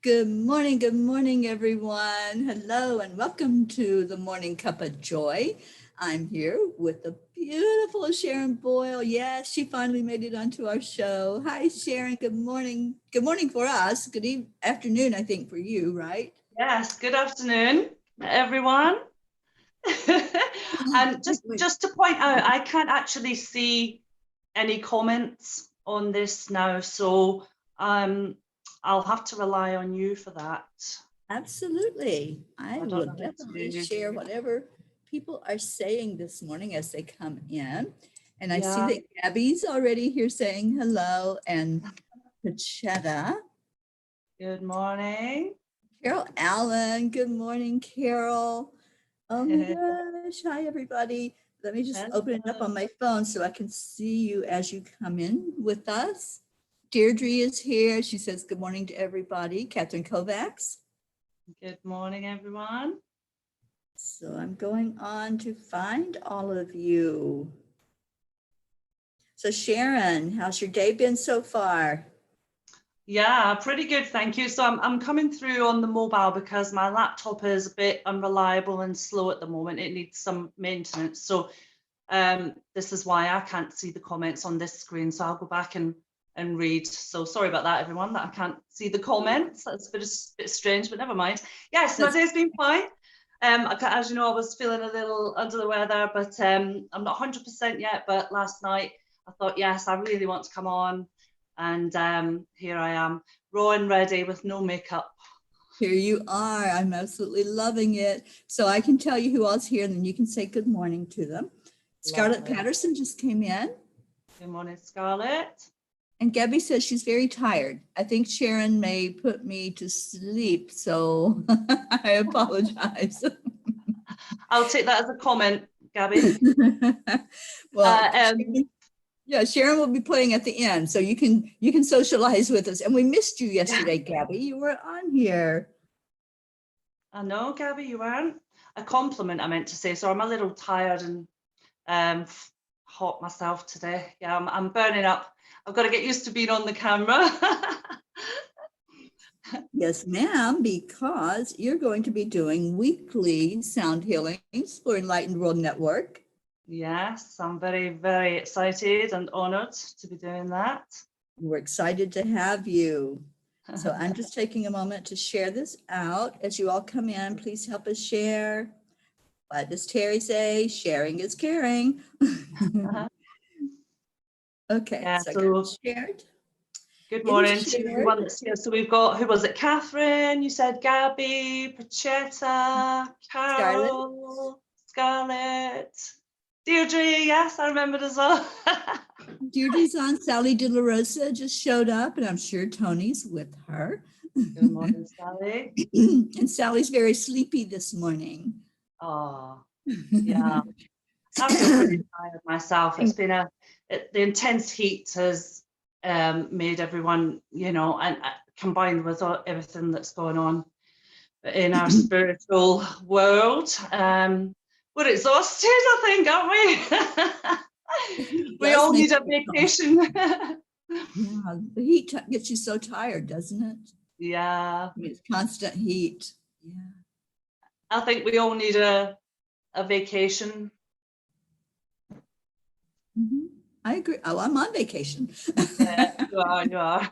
Good morning, everyone. Hello, and welcome to the Morning Cuppa Joy. I'm here with the beautiful Sharon Boyle. Yes, she finally made it onto our show. Hi, Sharon. Good morning. Good morning for us. Good afternoon, I think, for you, right? Yes, good afternoon, everyone. And just to point out, I can't actually see any comments on this now, so I'll have to rely on you for that. Absolutely. I I don't will know how definitely to. share whatever people are saying this morning as they come in. And I see Yeah. that Gabby's already here saying hello, and Pachetta. Good morning. Carol Allen. Good morning, Carol. Oh my gosh. Hi, everybody. Let me just open it up on my phone so I can see you as you come in with us. Deirdre is here. She says good morning to everybody. Catherine Kovacs. Good morning, everyone. So I'm going on to find all of you. So Sharon, how's your day been so far? Yeah, pretty good, thank you. So I'm coming through on the mobile because my laptop is a bit unreliable and slow at the moment. It needs some maintenance. So this is why I can't see the comments on this screen. So I'll go back and read. So sorry about that, everyone, that I can't see the comments. That's a bit strange, but never mind. Yes, my day's been fine. As you know, I was feeling a little under the weather, but I'm not 100% yet. But last night I thought, yes, I really want to come on. And here I am, raw and ready with no makeup. Here you are. I'm absolutely loving it. So I can tell you who else here, and then you can say good morning to them. Scarlett Patterson just came in. Good morning, Scarlett. And Gabby says she's very tired. I think Sharon may put me to sleep, so I apologize. I'll take that as a comment, Gabby. Well, yeah, Sharon will be playing at the end, so you can socialize with us. And we missed you yesterday, Gabby. You were on here. I know, Gabby, you weren't. A compliment I meant to say. So I'm a little tired and hot myself today. Yeah, I'm burning up. I've got to get used to being on the camera. Yes, ma'am, because you're going to be doing weekly sound healings for Enlightened World Network. Yes, I'm very, very excited and honored to be doing that. We're excited to have you. So I'm just taking a moment to share this out. As you all come in, please help us share. What does Teri say? Sharing is caring. Okay, Yeah, so I got it shared. Good morning to everyone that's here. So we've got, who was it? Catherine, you said Gabby, Pachetta, Carol, Scarlett, Deirdre, yes, I remembered as well. Deirdre's on. Sally De La Rosa just showed up, and I'm sure Tony's with her. Good morning, Sally. And Sally's very sleepy this morning. Oh, yeah. I feel pretty tired myself. It's been the intense heat has made everyone, you know, and combined with everything that's going on in our spiritual world. We're exhausted, I think, aren't we? We all need a vacation. Yeah, the heat gets you so tired, doesn't it? Yeah. I mean, it's constant heat. Yeah. I think we all need a vacation. Mm-hmm. I agree. Oh, I'm on vacation. Yeah, you are.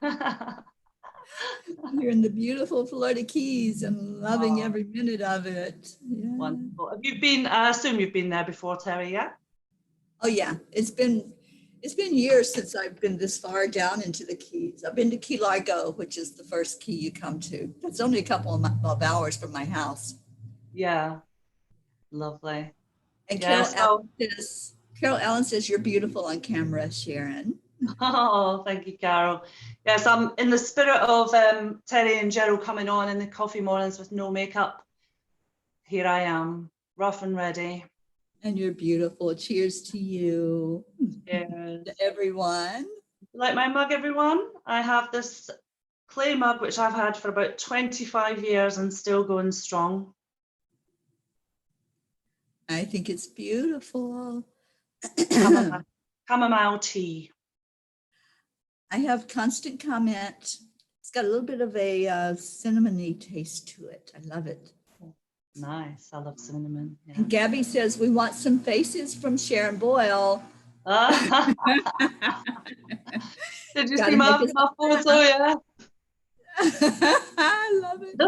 You're in the beautiful Florida Keys. I'm loving every minute of it. Yeah. Wonderful. Have you been, I assume you've been there before, Teri, yeah? Oh yeah, it's been years since I've been this far down into the Keys. I've been to Key Largo, which is the first key you come to. That's only a couple of hours from my house. Yeah, lovely. And Yeah, Carol Allen says you're beautiful on camera, Sharon. Oh, thank you, Carol. Yes, I'm in the spirit of Teri and Gerald coming on in the coffee mornings with no makeup. Here I am, rough and ready. And you're beautiful. Cheers to you. Cheers. To everyone. You like my mug, everyone? I have this clay mug, which I've had for about 25 years and still going strong. I think it's beautiful. Chamomile tea. I have constant comment It's got a little bit of a cinnamony taste to it. I love it. Nice. I love cinnamon. Yeah. And Gabby says, we want some faces from Sharon Boyle. Did you see my photo? Yeah. I love it.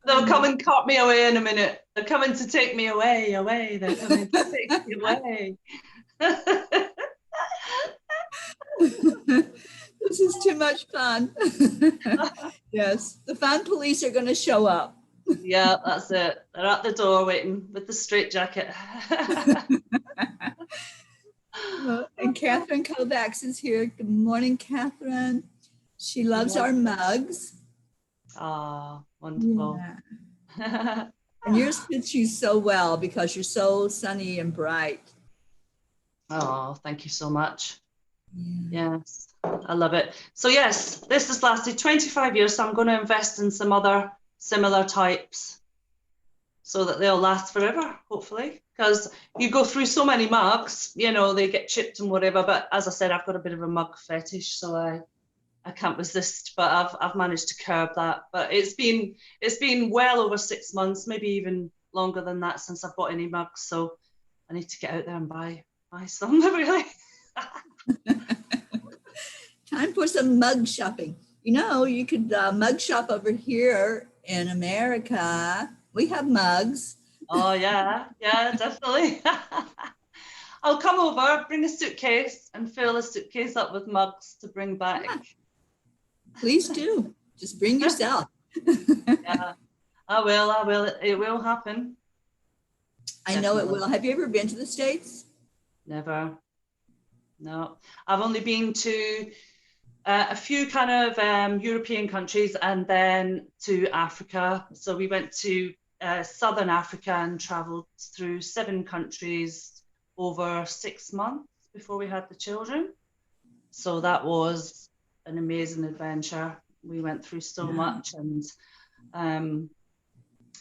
They'll come and cut me away in a minute. They're coming to take me away. They're coming to take me away. This is too much fun. Yes, the fun police are going to show up. Yeah, that's it. They're at the door waiting with the straitjacket. And Catherine Kovacs is here. Good morning, Catherine. She loves our mugs. Ah, wonderful. Yeah. And yours fits you so well because you're so sunny and bright. Oh, thank you so much. Yeah. Yes, I love it. So yes, this has lasted 25 years, so I'm going to invest in some other similar types so that they'll last forever, hopefully, because you go through so many mugs, you know, they get chipped and whatever, but as I said, I've got a bit of a mug fetish, so I can't resist, but I've managed to curb that. But it's been well over 6 months, maybe even longer than that since I've bought any mugs, so I need to get out there and buy some, really. Time for some mug shopping. You know, you could mug shop over here in America. We have mugs. Oh, yeah, definitely. I'll come over, bring a suitcase and fill a suitcase up with mugs to bring back. Yeah. Please do. Just bring yourself. Yeah, I will. It will happen. I know it will. Have you ever been to the States? Never. No, I've only been to a few kind of European countries and then to Africa. So we went to Southern Africa and traveled through 7 countries over 6 months before we had the children. So that was an amazing adventure. We went through so much and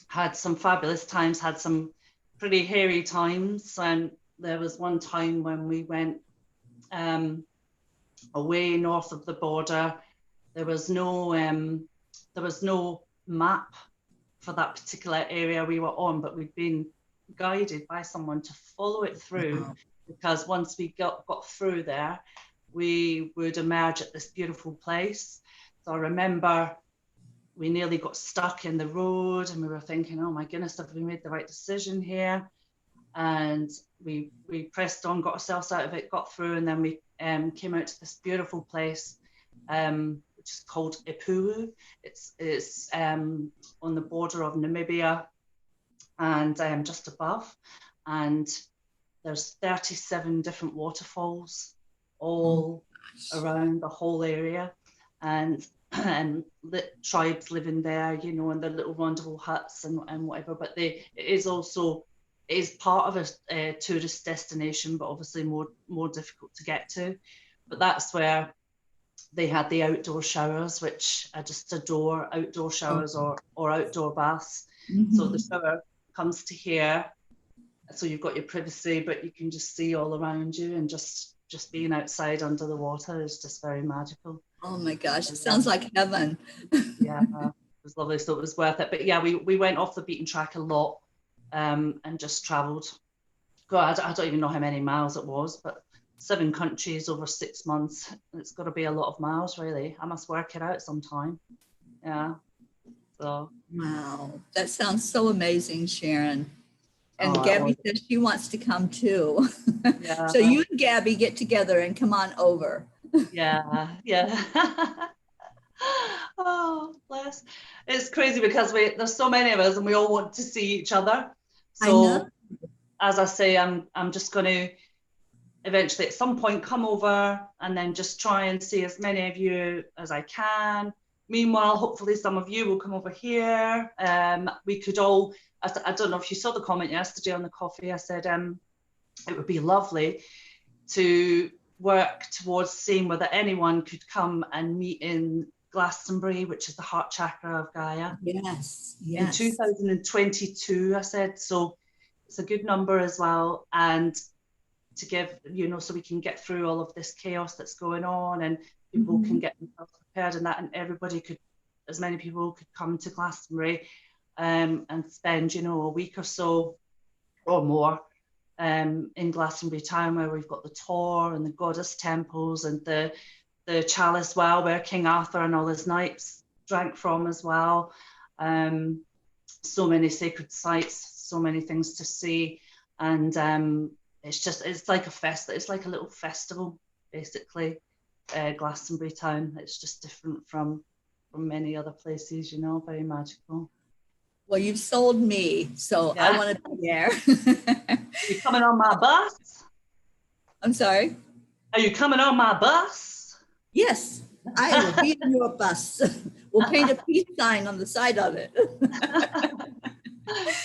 had some fabulous times, had some pretty hairy times. And there was one time when we went away north of the border. There was no map for that particular area we were on, but we'd been guided by someone to follow it through, because once we got through there, we would emerge at this beautiful place. So I remember we nearly got stuck in the road and we were thinking, oh my goodness, have we made the right decision here? And we pressed on, got ourselves out of it, got through, and then we came out to this beautiful place, which is called Ipuwu. It's on the border of Namibia and just above. And there's 37 different waterfalls all around the whole area, and tribes living there, you know, in their little wonderful huts and whatever. But it is part of a tourist destination, but obviously more difficult to get to. But that's where they had the outdoor showers, which I just adore, outdoor showers or outdoor baths. So the shower comes to here, so you've got your privacy, but you can just see all around you, and just being outside under the water is just very magical. Oh my gosh, it sounds like heaven. Yeah, it was lovely, so it was worth it. But yeah, we went off the beaten track a lot, and just traveled. God, I don't even know how many miles it was, but 7 countries over 6 months. It's got to be a lot of miles, really. I must work it out sometime. Yeah. So. Wow, that sounds so amazing, Sharon. And Gabby says she wants to come too. Yeah. So you and Gabby get together and come on over. Yeah. Oh, bless. It's crazy because there's so many of us and we all want to see each other. So as I say, I'm just going to eventually at some point come over and then just try and see as many of you as I can. Meanwhile, hopefully some of you will come over here. We could all, I don't know if you saw the comment yesterday on the coffee, I said it would be lovely to work towards seeing whether anyone could come and meet in Glastonbury, which is the heart chakra of Gaia. Yes. In 2022, I said, so it's a good number as well. And to give, you know, so we can get through all of this chaos that's going on, and people Mm-hmm. can get themselves prepared, and that, and everybody could, as many people could come to Glastonbury and spend, you know, a week or so or more in Glastonbury town, where we've got the Tor and the goddess temples and the chalice well, where King Arthur and all his knights drank from as well. So many sacred sites, so many things to see, and it's like it's like a little festival, basically. Glastonbury town, it's just different from many other places, you know, very magical. Well, you've sold me, so I Yeah. want to be there. You coming on my bus? I'm sorry. Are you coming on my bus? Yes, I will be in your bus. We'll paint a peace sign on the side of it.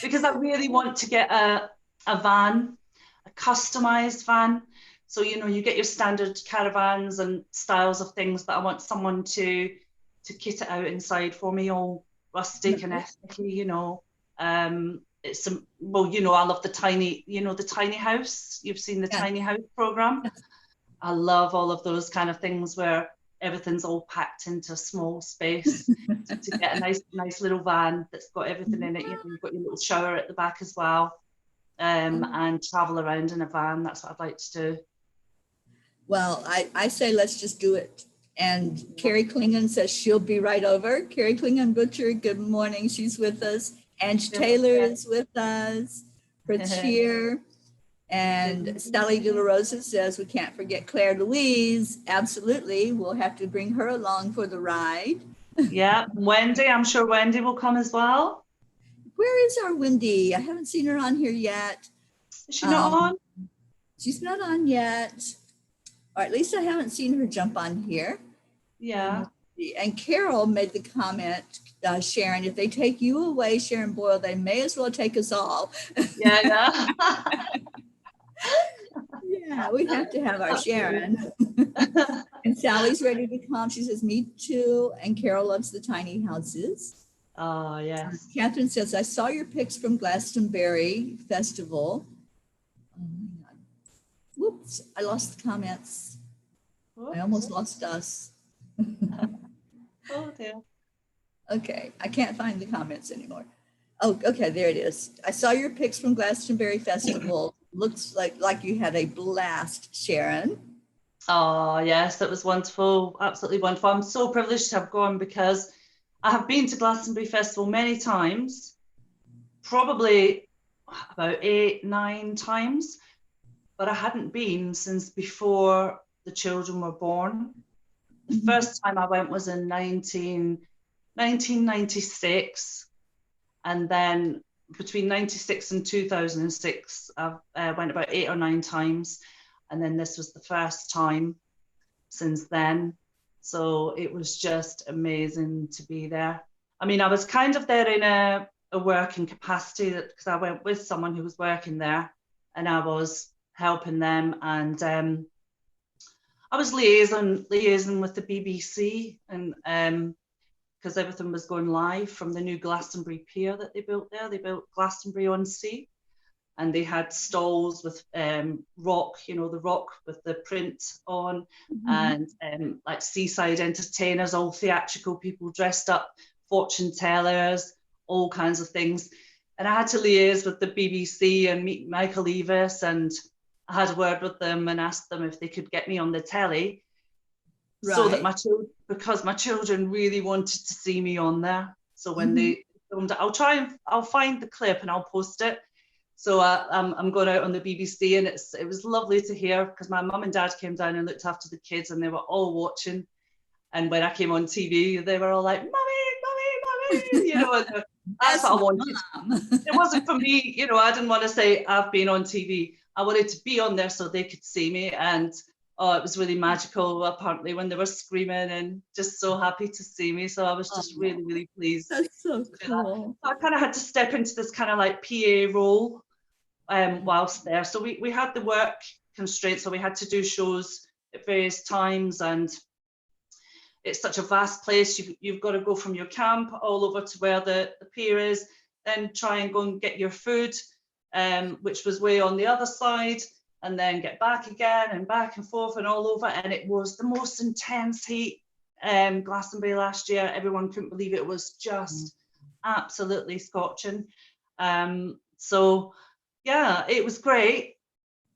Because I really want to get a van, a customized van. So, you know, you get your standard caravans and styles of things, but I want someone to kit it out inside for me, all rustic and ethnically, you know. It's some, well, you know, I love the tiny, you know, the tiny house. You've seen the tiny house program. I love all of those kind of things where everything's all packed into a small space to get a nice little van that's got everything in it. You know, you've got your little shower at the back as well, and travel around in a van. That's what I'd like to do. Well, I say let's just do it. And Carrie Klingon says she'll be right over. Carrie Klingon Butcher, good morning. She's with us. Ange Taylor is with us. Fritz here. And Sally De La Rosa says we can't forget Claire Louise. Absolutely. We'll have to bring her along for the ride. Yeah. Wendy, I'm sure Wendy will come as well. Where is our Wendy? I haven't seen her on here yet. Is she not on? She's not on yet. Or at least I haven't seen her jump on here. Yeah. And Carol made the comment, Sharon, if they take you away, Sharon Boyle, they may as well take us all. Yeah. Yeah, we have to have our Sharon. And Sally's ready to come. She says, me too. And Carol loves the tiny houses. Oh, yes. Catherine says, I saw your pics from Glastonbury Festival. Oh my God. Whoops, I lost the comments. Whoops. I almost lost us. Oh dear. Okay, I can't find the comments anymore. Oh, okay, there it is. I saw your pics from Glastonbury Festival. Looks like you had a blast, Sharon. Oh, yes, that was wonderful. Absolutely wonderful. I'm so privileged to have gone, because I have been to Glastonbury Festival many times, probably about 8, 9 times, but I hadn't been since before the children were born. The first time I went was in 1996, and then between 96 and 2006, I went about 8 or 9 times, and then this was the first time since then. So it was just amazing to be there. I mean, I was kind of there in a working capacity, because I went with someone who was working there, and I was helping them, and I was liaising with the BBC, and because everything was going live from the new Glastonbury Pier that they built there. They built Glastonbury on Sea, and they had stalls with rock, you know, the rock with the print on, and like seaside entertainers, all theatrical people dressed up, fortune tellers, all kinds of things. And I had to liaise with the BBC and meet Michael Eavis, and I had a word with them and asked them if they could get me on the telly. Right. So that because my children really wanted to see me on there. So when they filmed it, I'll find the clip and I'll post it. So I'm going out on the BBC, and it was lovely to hear, because my mum and dad came down and looked after the kids, and they were all watching. And when I came on TV, they were all like, "Mummy, mummy, mummy," you know. That's what I wanted. It wasn't for me, you know. I didn't want to say I've been on TV. I wanted to be on there so they could see me, and oh, it was really magical, apparently, when they were screaming and just so happy to see me. So I was just really, really pleased. That's so cool. So I kind of had to step into this kind of like PA role whilst there. So we had the work constraints, so we had to do shows at various times, and it's such a vast place. You've got to go from your camp all over to where the pier is, then try and go and get your food, which was way on the other side. and then get back again and back and forth and all over. And it was the most intense heat. Glastonbury last year, everyone couldn't believe it. It was just absolutely scorching. So yeah, it was great,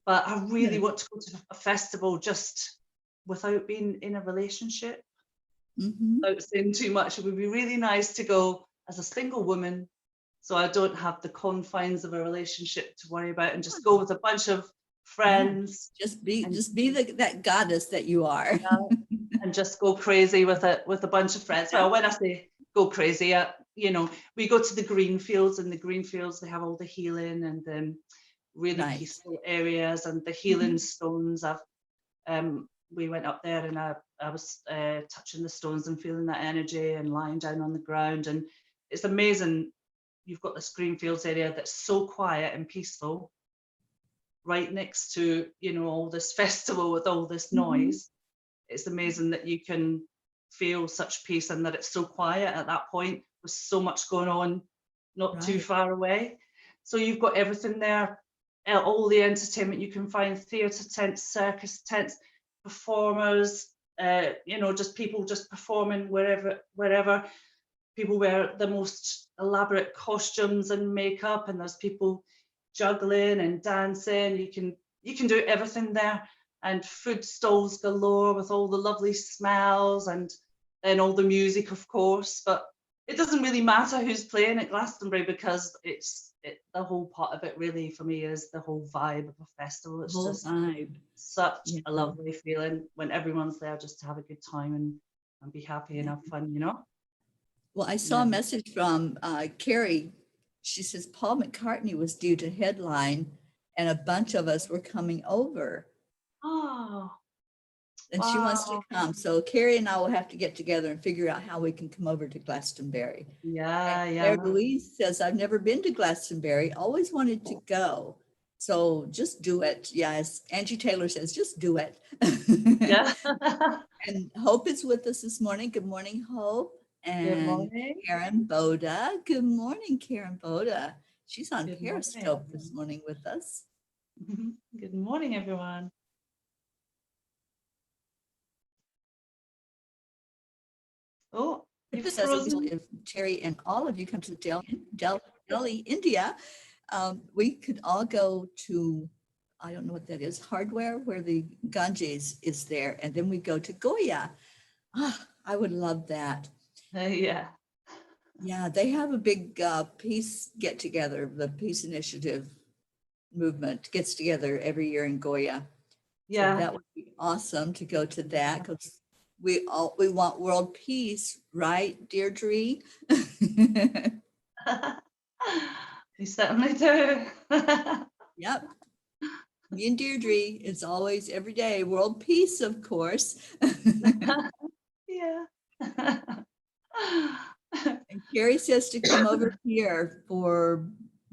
but I really want to go to a festival just without being in a relationship. Without saying too much. It would be really nice to go as a single woman, so I don't have the confines of a relationship to worry about, and just go with a bunch of friends. Just be that goddess that you are. And just go crazy with a bunch of friends. Well, when I say go crazy, you know, we go to the green fields, and the green fields, they have all the healing and really peaceful areas and the healing stones. We went up there, and I was touching the stones and feeling that energy and lying down on the ground, and it's amazing. You've got this green fields area that's so quiet and peaceful, right next to, you know, all this festival with all this noise. It's amazing that you can feel such peace, and that it's so quiet at that point with so much going on not too far away. So you've got everything there, all the entertainment you can find, theatre tents, circus tents, performers, you know, just people just performing wherever. People wear the most elaborate costumes and makeup, and there's people juggling and dancing. You can do everything there, and food stalls galore with all the lovely smells, and then all the music, of course. But it doesn't really matter who's playing at Glastonbury, because the whole part of it really for me is the whole vibe of a festival. It's just such a lovely feeling when everyone's there just to have a good time and be happy and have fun, you know. Well, I saw a message from Carrie. She says Paul McCartney was due to headline, and a bunch of us were coming over. Oh. And she wants to come. So Carrie and I will have to get together and figure out how we can come over to Glastonbury. Yeah. Louise says, I've never been to Glastonbury, always wanted to go. So just do it. Yes. Angie Taylor says, just do it. Yeah. And Hope is with us this morning. Good morning, Hope. And Karen Boda. Good morning, Karen Boda. She's on Periscope this morning with us. Good morning, everyone. Oh, you've frozen. If Teri and all of you come to Delhi, India, we could all go to, I don't know what that is, hardware, where the Ganges is there. And then we go to Goya. I would love that. Yeah. Yeah, they have a big peace get together. The Peace Initiative movement gets together every year in Goya. Yeah. So that would be awesome to go to that, because we want world peace, right, Deirdre? We certainly do. Yep. Me and Deirdre, it's always every day world peace, of course. Yeah. And Carrie says to come over here for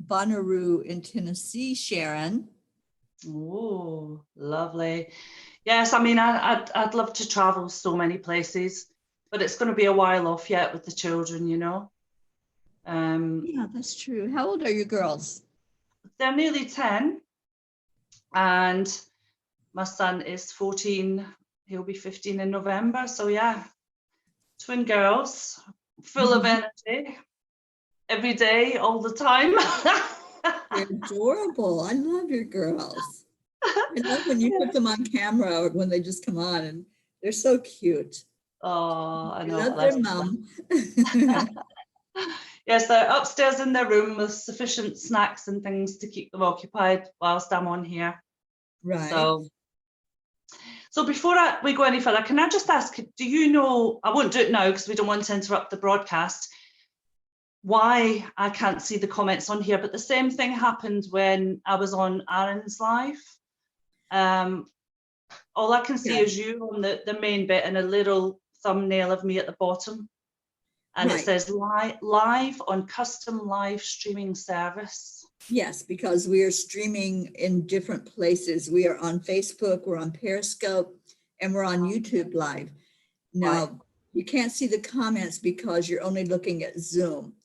Bonnaroo in Tennessee, Sharon. Oh, lovely. Yes, I mean, I'd love to travel so many places, but it's going to be a while off yet with the children, you know. Yeah, that's true. How old are your girls? They're nearly 10, and my son is 14. He'll be 15 in November. So yeah, twin girls, full of energy, every day, all the time. They're adorable. I love your girls. I love when you put them on camera or when they just come on, and they're so cute. Oh, I know. I love their mom. Yes, they're upstairs in their room with sufficient snacks and things to keep them occupied whilst I'm on here. Right. So before we go any further, can I just ask, do you know, I won't do it now because we don't want to interrupt the broadcast, why I can't see the comments on here, but the same thing happened when I was on Aaron's live. All I can see is you on the main bit and a little thumbnail of me at the bottom. And it says live on custom live streaming service. Yes, because we are streaming in different places. We are on Facebook, we're on Periscope, and we're on YouTube Live. Now, you can't see the comments because you're only looking at Zoom.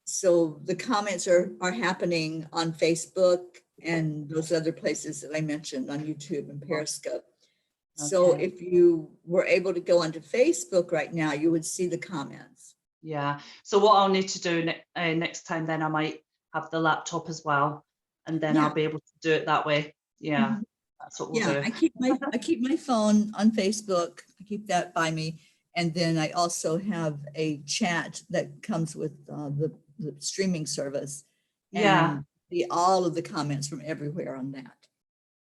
So the comments are happening on Facebook and those other places that I mentioned on YouTube and Periscope. So Okay. if you were able to go onto Facebook right now, you would see the comments. Yeah. So what I'll need to do next time, then I might have the laptop as well, and then Yeah. I'll be able to do it that way. Yeah, Mhm. that's what we'll Yeah, do. I keep my phone on Facebook. I keep that by me. And then I also have a chat that comes with the streaming service, Yeah, and all of the comments from everywhere on that.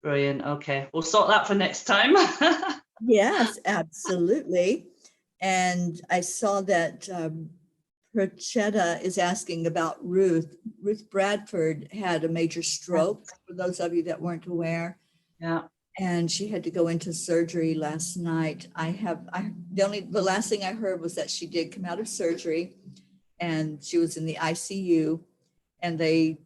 brilliant. Okay, we'll sort that for next time. Yes, absolutely. And I saw that Perchetta is asking about Ruth. Ruth Bradford had a major stroke, for those of you that weren't aware. Yeah. And she had to go into surgery last night. The last thing I heard was that she did come out of surgery and she was in the ICU, and they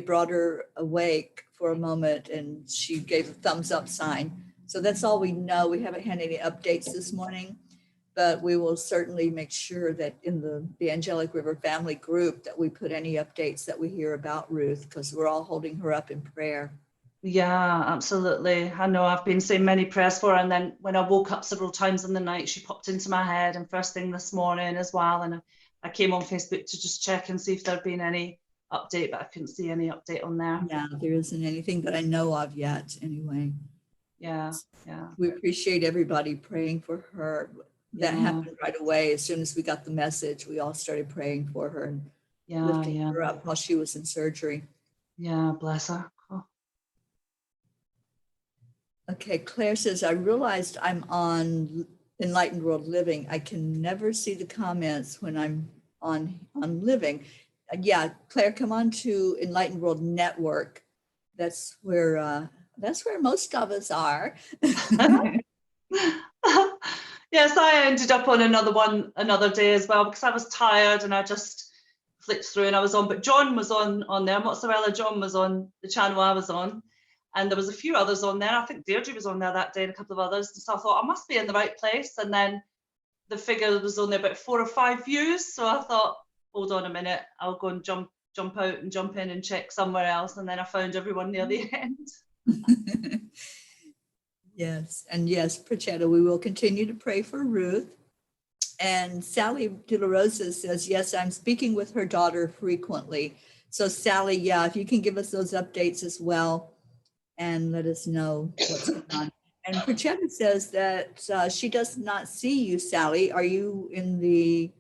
brought her awake for a moment and she gave a thumbs up sign. So that's all we know. We haven't had any updates this morning, but we will certainly make sure that in the Angelic River family group that we put any updates that we hear about Ruth, because we're all holding her up in prayer. Yeah, absolutely. I know I've been saying many prayers for her, and then when I woke up several times in the night, she popped into my head, and first thing this morning as well. And I came on Facebook to just check and see if there'd been any update, but I couldn't see any update on there. Yeah, there isn't anything that I know of yet, anyway. Yeah, yeah. We appreciate everybody praying for her. That Yeah. happened right away. As soon as we got the message, we all started praying for her and lifting her up while she was in surgery. Yeah, bless her. Oh. Okay, Claire says, I realized I'm on Enlightened World Living. I can never see the comments when I'm on Living. Yeah, Claire, come on to Enlightened World Network. That's where most of us are. Yes, I ended up on another one another day as well because I was tired and I just flicked through and I was on, but John was on there. Mozzarella John was on the channel I was on, and there was a few others on there. I think Deirdre was on there that day and a couple of others. So I thought I must be in the right place, and then the figure was only about 4 or 5 views. So I thought, hold on a minute, I'll go and jump out and jump in and check somewhere else, and then I found everyone near the end. Yes, and yes, Perchetta, we will continue to pray for Ruth. And Sally De La Rosa says, yes, I'm speaking with her daughter frequently. So Sally, yeah, if you can give us those updates as well and let us know what's going on. And Perchetta says that she does not see you, Sally. Are you in the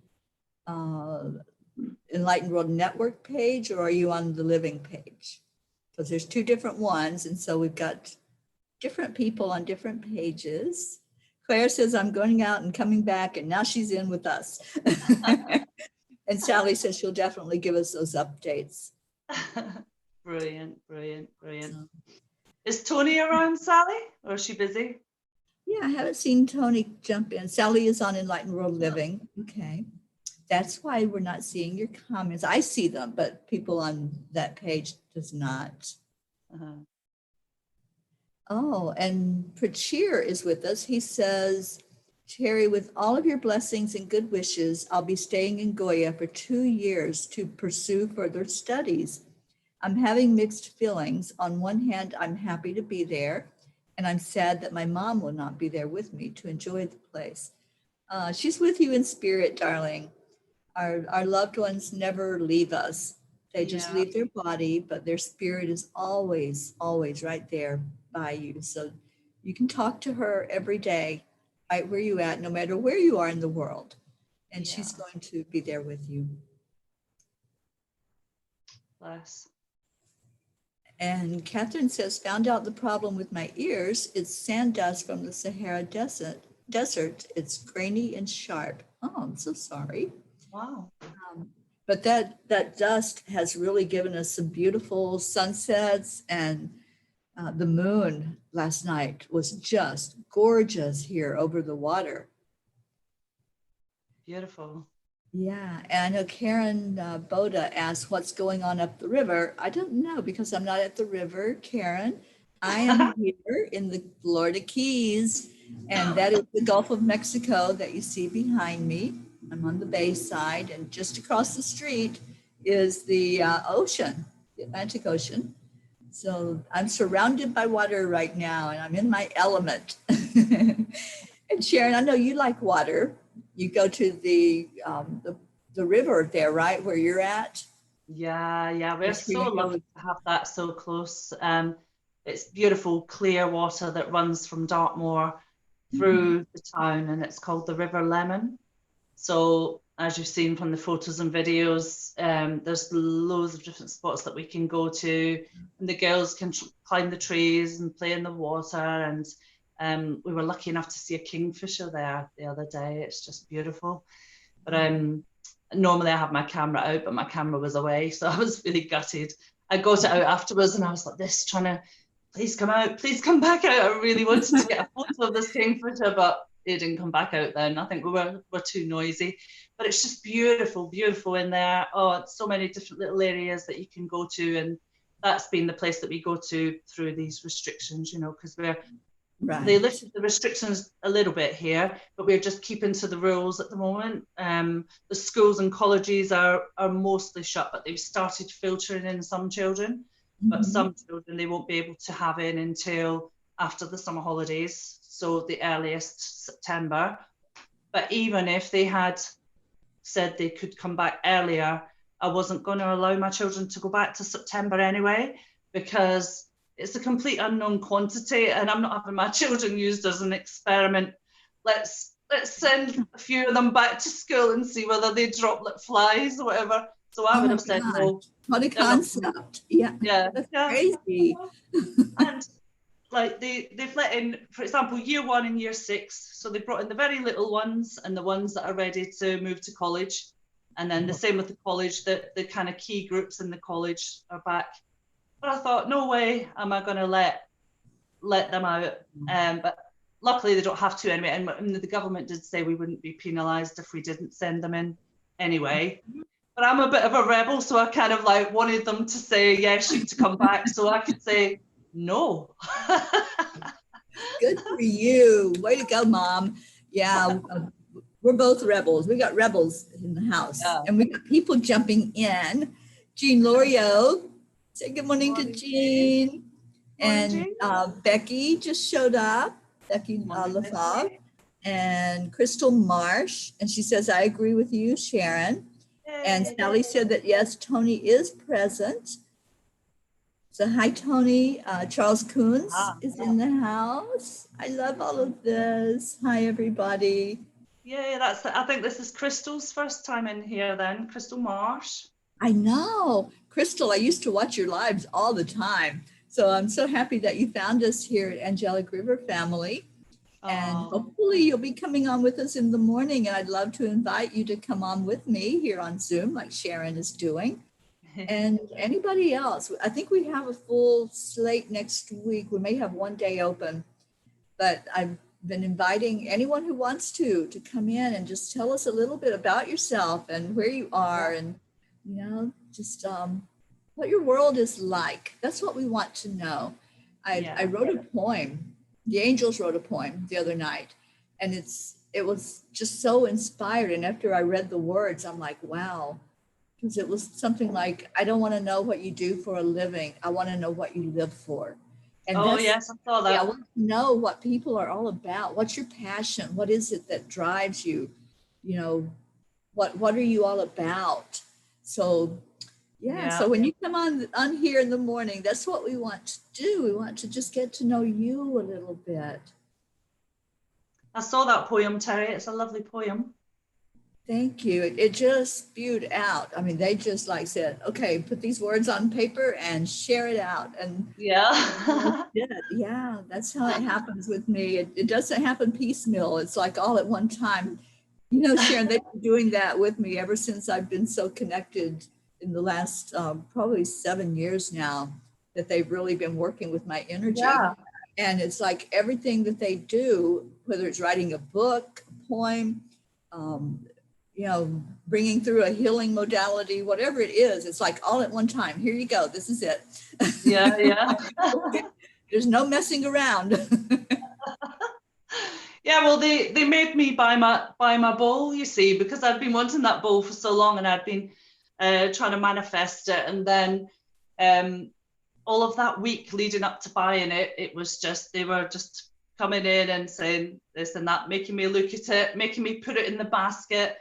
Enlightened World Network page, or are you on the Living page? Because there's two different ones. And so we've got different people on different pages. Claire says, I'm going out and coming back, and now she's in with us. And Sally says she'll definitely give us those updates. Brilliant, brilliant, brilliant. So, is Tony around, Sally, or is she busy? yeah, I haven't seen Tony jump in. Sally is on Enlightened World Living. Okay. That's why we're not seeing your comments. I see them, but people on that page does not. Oh, and Prachir is with us. He says, Teri, with all of your blessings and good wishes, I'll be staying in Goya for 2 years to pursue further studies. I'm having mixed feelings. On one hand, I'm happy to be there, and I'm sad that my mom will not be there with me to enjoy the place. She's with you in spirit, darling. Our loved ones never leave us. They just leave their body, but their spirit is always, always right there by you. So you can talk to her every day, right where you at, no matter where you are in the world. And she's going to be there with you. Bless. And Catherine says, found out the problem with my ears. It's sand dust from the Sahara Desert. It's grainy and sharp. Oh, I'm so sorry. Wow. But that dust has really given us some beautiful sunsets, and the moon last night was just gorgeous here over the water. Beautiful. Yeah, and I know Karen Boda asked what's going on up the river. I don't know because I'm not at the river, Karen. I am here in the Florida Keys, and that is the Gulf of Mexico that you see behind me. I'm on the bay side, and just across the street is the ocean, the Atlantic Ocean. So I'm surrounded by water right now and I'm in my element. And Sharon, I know you like water. You go to the river there, right, where you're at? Yeah, we're That's where so you go. lucky to have that so close. It's beautiful, clear water that runs from Dartmoor Mhm. through the town, and it's called the River Lemon. So, as you've seen from the photos and videos, there's loads of different spots that we can go to, and the girls can climb the trees and play in the water. And we were lucky enough to see a kingfisher there the other day. It's just beautiful. But normally I have my camera out, but my camera was away, so I was really gutted. I got it out afterwards, and I was like this, trying to, please come out, please come back out. I really wanted to get a photo of this kingfisher, but it didn't come back out then. I think we were too noisy. But it's just beautiful, beautiful in there. Oh, it's so many different little areas that you can go to, and that's been the place that we go to through these restrictions, you know, because they Right. lifted the restrictions a little bit here, but we're just keeping to the rules at the moment. The schools and colleges are mostly shut, but they've started filtering in some children. But Mhm. some children they won't be able to have in until after the summer holidays, so the earliest September. But even if they had said they could come back earlier, I wasn't going to allow my children to go back to September anyway, because it's a complete unknown quantity and I'm not having my children used as an experiment. Let's send a few of them back to school and see whether they drop like flies or whatever. So I Oh would my have said gosh. no, What a they're not coming. concept. Yeah. Yeah, That's yeah. crazy. And like they've let in, for example, year 1 and year 6. So they brought in the very little ones and the ones that are ready to move to college. And then the same with the college, the kind of key groups in the college are back. But I thought, no way am I going to let them out. But luckily they don't have to anyway. And the government did say we wouldn't be penalised if we didn't send them in anyway. But I'm a bit of a rebel, so I kind of like wanted them to say yes, you to come back, so I could say no. Good for you. Way to go, Mom. Yeah, we're both rebels. We got rebels in the house, Yeah. and we got people jumping in. Jean Lorio, say good morning to Morning, Jane. Jean. Morning, And Jane. Becky just showed up, Becky Morning, LaFave, Becky. and Crystal Marsh. And she says, I agree with you, Sharon. And Yay. Sally said that yes, Tony is present. So hi, Tony. Charles Coons Ah, is in the house. I love all of this. Hi, everybody. yay, I think this is Crystal's first time in here then, Crystal Marsh. I know. Crystal, I used to watch your lives all the time. So I'm so happy that you found us here at Angelic River Family. And Oh, hopefully you'll be coming on with us in the morning. And I'd love to invite you to come on with me here on Zoom, like Sharon is doing. And anybody else, I think we have a full slate next week. We may have one day open, but I've been inviting anyone who wants to come in and just tell us a little bit about yourself and where you are, and just what your world is like. That's what we want to know. I yeah. wrote a poem. The Angels wrote a poem the other night, and it was just so inspired. And after I read the words, I'm like, wow, because it was something like, I don't want to know what you do for a living. I want to know what you live for. And Oh, that's, yes, I saw yeah, I that. want to know what people are all about. What's your passion? What is it that drives you? You know, what are you all about? So yeah, Yeah, so when you come on here in the morning, that's what we want to do. We want to just get to know you a little bit. I saw that poem, Terry. It's a lovely poem. Thank you. It just spewed out. I mean, they just like said, okay, put these words on paper and share it out. And that's Yeah. it. Yeah, that's how it happens with me. It doesn't happen piecemeal. It's like all at one time. Sharon, they've been doing that with me ever since I've been so connected in the last probably 7 years now, that they've really been working with my energy. Yeah. And it's like everything that they do, whether it's writing a book, a poem, um, bringing through a healing modality, whatever it is, it's like all at one time. Here you go. This is it. Yeah. There's no messing around. Yeah, well, they made me buy my bowl, you see, because I've been wanting that bowl for so long, and I'd been trying to manifest it, and then all of that week leading up to buying it, it was just, they were just coming in and saying this and that, making me look at it, making me put it in the basket,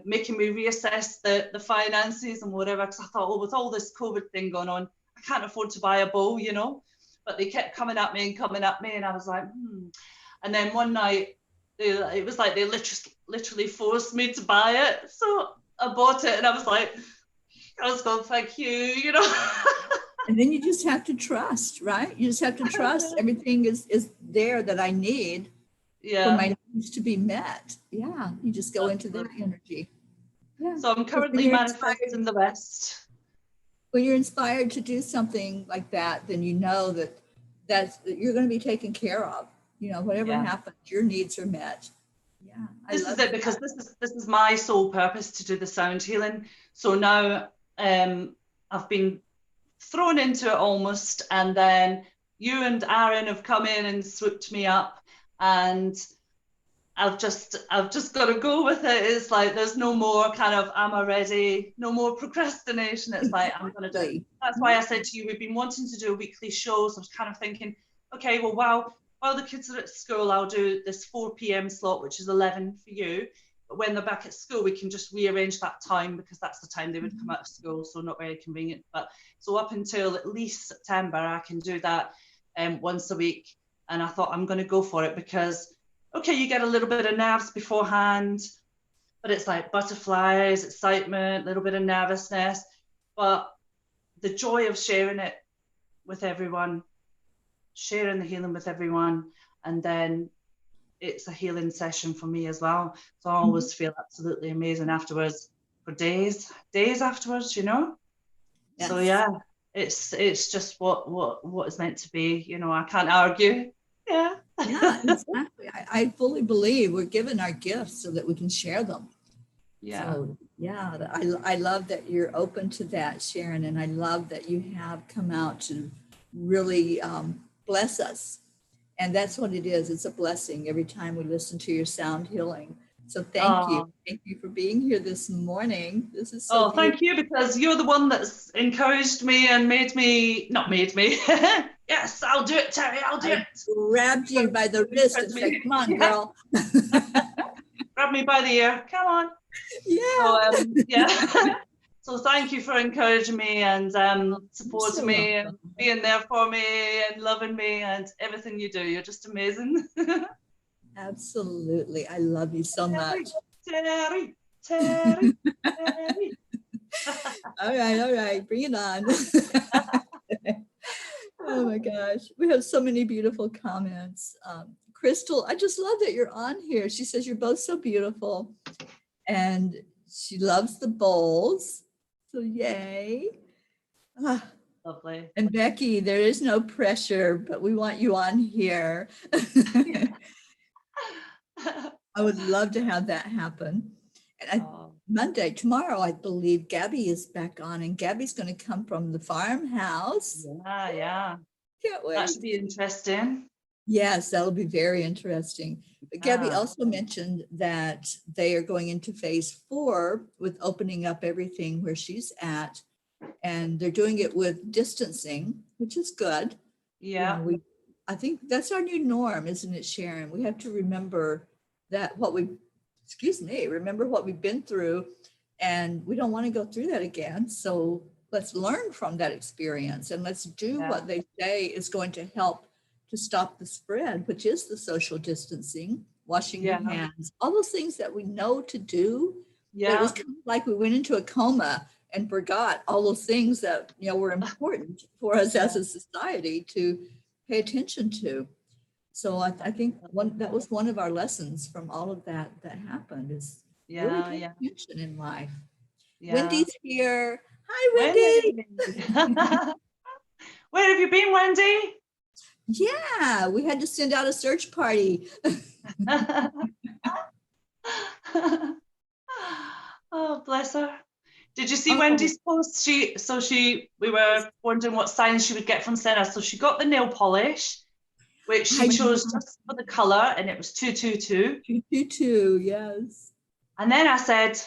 making me reassess the finances and whatever, because I thought, oh, with all this COVID thing going on, I can't afford to buy a bow, you know. But they kept coming at me, and I was like, And then one night, it was like they literally forced me to buy it. So I bought it, and I was like, I was going, thank you, you know. And then you just have to trust, right? You just have to trust everything is there that I need for my needs to be met. Yeah, you just go into that energy. Yeah. So I'm currently manifesting the best. When you're inspired to do something like that, then you know that you're going to be taken care of. You know, whatever happens, your needs are met. Yeah, this is it, because this is my sole purpose, to do the sound healing. So now I've been thrown into it almost, and then you and Aaron have come in and swooped me up, and I've just got to go with it. It's like there's no more kind of am I ready, no more procrastination. It's like I'm gonna do it. That's why I said to you, we've been wanting to do a weekly show, so I was kind of thinking, okay, well, while the kids are at school, I'll do this 4 p.m. slot, which is 11 for you. But when they're back at school, we can just rearrange that time, because that's the time they would come out of school, so not very convenient. But so up until at least September, I can do that once a week. And I thought, I'm going to go for it, because, okay, you get a little bit of nerves beforehand, but it's like butterflies, excitement, a little bit of nervousness. But the joy of sharing it with everyone, sharing the healing with everyone, and then it's a healing session for me as well. So I always feel absolutely amazing afterwards, for days afterwards, you know. Yes. So yeah, it's just what is meant to be, you know. I can't argue. Yeah. Yeah, exactly. I fully believe we're given our gifts so that we can share them. Yeah. So yeah, I love that you're open to that, Sharon, and I love that you have come out to really bless us. And that's what it is. It's a blessing every time we listen to your sound healing. So thank you. Thank you for being here this morning. This is so beautiful. Thank you, because you're the one that's encouraged me and not made me. Yes, I'll do it, Teri, I'll do it. Grabbed you by the wrist and said, come on, girl. Grab me by the ear. Come on. Yeah. So, yeah. So thank you for encouraging me and supporting me and being there for me and loving me and everything you do. You're just amazing. Absolutely. I love you so much. Teri. All right. Bring it on. Oh my gosh. We have so many beautiful comments. Crystal, I just love that you're on here. She says you're both so beautiful. And she loves the bowls. So yay. Lovely. And Becky, there is no pressure, but we want you on here. I would love to have that happen. And Monday, tomorrow, I believe Gabby is back on, and Gabby's going to come from the farmhouse. Yeah. Can't wait. That should be interesting. Yes, that'll be very interesting. But Gabby also mentioned that they are going into phase 4 with opening up everything where she's at. And they're doing it with distancing, which is good. Yeah. You know, I think that's our new norm, isn't it, Sharon? We have to remember that remember what we've been through, and we don't want to go through that again. So let's learn from that experience, and let's do what they say is going to help to stop the spread, which is the social distancing, washing your hands, all those things that we know to do. Yeah. It was kind of like we went into a coma and forgot all those things that, you know, were important for us as a society to pay attention to. So I think that was one of our lessons from all of that happened, is really pay attention in life. Yeah. Wendy's here. Hi, Wendy. Where have you been, Wendy? Yeah, we had to send out a search party. Oh, bless her. Did you see Wendy's post? We were wondering what signs she would get from Senna. So she got the nail polish, which she chose just for the color, and it was 222. 222, yes. And then I said,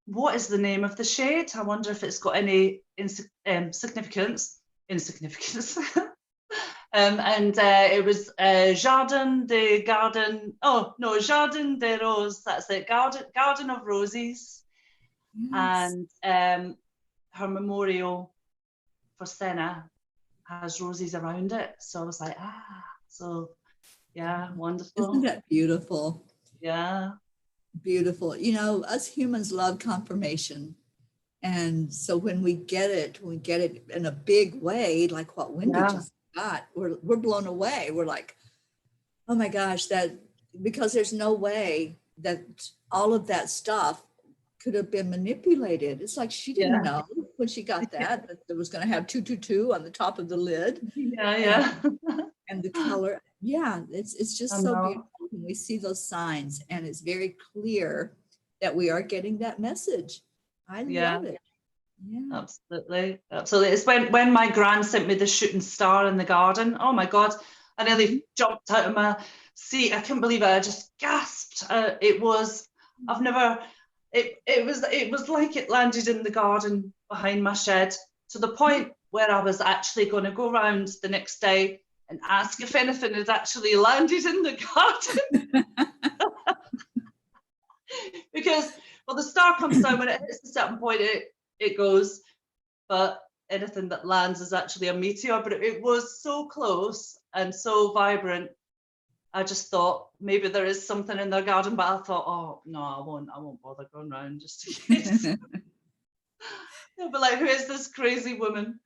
what is the name of the shade? I wonder if it's got any significance. insignificance. And it was Jardin des Roses, that's it, Garden of Roses. Yes. And her memorial for Senna has roses around it. So I was like, so yeah, wonderful. Isn't that beautiful? Yeah. Beautiful. You know, us humans love confirmation. And so when we get it in a big way, like what Wendy just got, we're blown away. We're like, oh my gosh, because there's no way that all of that stuff could have been manipulated. It's like she didn't know when she got that it was going to have 222 on the top of the lid. Yeah. And the color. Yeah, it's just so beautiful when we see those signs, and it's very clear that we are getting that message. I love it. Yeah, absolutely. It's when my gran sent me the shooting star in the garden. Oh my God, I nearly jumped out of my seat. I couldn't believe it. I just gasped. It was like it landed in the garden behind my shed, to the point where I was actually going to go around the next day and ask if anything had actually landed in the garden. Because, well, the star comes down when it hits a certain point, it goes, but anything that lands is actually a meteor. But it was so close and so vibrant. I just thought maybe there is something in their garden, but I thought, oh no, I won't bother going around just in case. They'll be like, who is this crazy woman?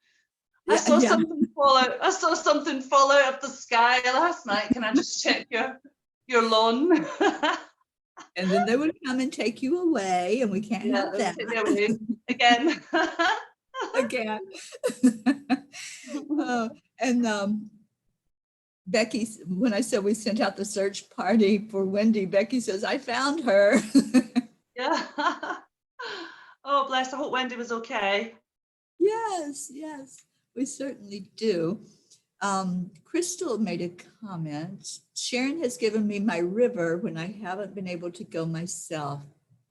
I saw something fall out. I saw something fall out of the sky last night. Can I just check your lawn? And then they would come and take you away, and we can't have that. Take me away again. Again. And Becky, when I said we sent out the search party for Wendy, Becky says, I found her. Yeah. Oh, bless. I hope Wendy was okay. Yes, we certainly do. Crystal made a comment. Sharon has given me my river when I haven't been able to go myself.